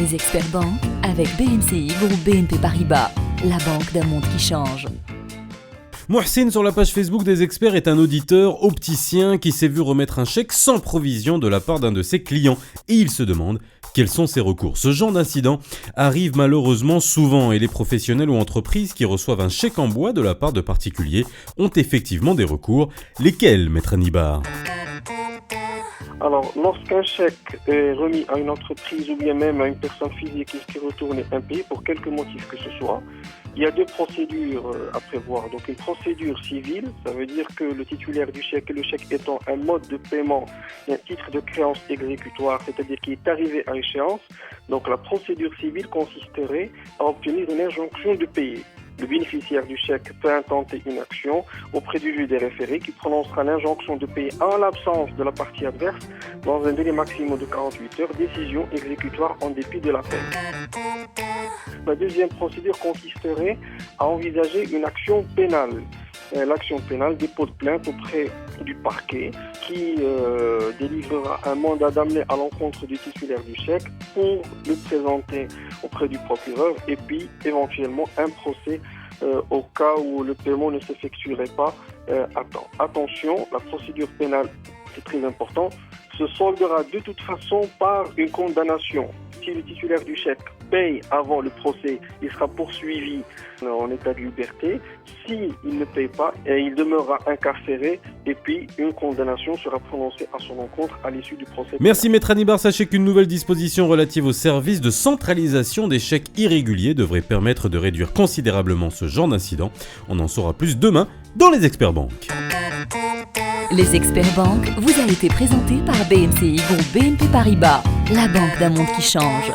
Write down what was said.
Les experts banques avec BMCI Groupe BNP Paribas, la banque d'un monde qui change. Mohsin sur la page Facebook des experts est un auditeur opticien qui s'est vu remettre un chèque sans provision de la part d'un de ses clients et il se demande quels sont ses recours. Ce genre d'incident arrive malheureusement souvent et les professionnels ou entreprises qui reçoivent un chèque en bois de la part de particuliers ont effectivement des recours. Lesquels, Maître Hannibal ? Alors, lorsqu'un chèque est remis à une entreprise ou bien même à une personne physique qui retourne impayé pour quelque motif que ce soit, il y a deux procédures à prévoir. Donc, une procédure civile, ça veut dire que le titulaire du chèque, le chèque étant un mode de paiement et un titre de créance exécutoire, c'est-à-dire qui est arrivé à échéance, donc la procédure civile consisterait à obtenir une injonction de payer. Le bénéficiaire du chèque peut intenter une action auprès du juge des référés qui prononcera l'injonction de payer en l'absence de la partie adverse dans un délai maximum de 48 heures, décision exécutoire en dépit de l'appel. La deuxième procédure consisterait à envisager une action pénale. L'action pénale, dépôt de plainte auprès du parquet qui délivrera un mandat d'amener à l'encontre du titulaire du chèque pour le présenter auprès du procureur et puis éventuellement un procès au cas où le paiement ne s'effectuerait pas à temps. Attention, la procédure pénale, c'est très important, se soldera de toute façon par une condamnation. Si le titulaire du chèque paye avant le procès, il sera poursuivi en état de liberté. S'il ne paye pas, il demeurera incarcéré et puis une condamnation sera prononcée à son encontre à l'issue du procès. Merci Maître Hannibal. Sachez qu'une nouvelle disposition relative au service de centralisation des chèques irréguliers devrait permettre de réduire considérablement ce genre d'incident. On en saura plus demain dans les experts banques. Les experts banques vous a été présenté par BMCI Groupe BNP Paribas, la banque d'un monde qui change.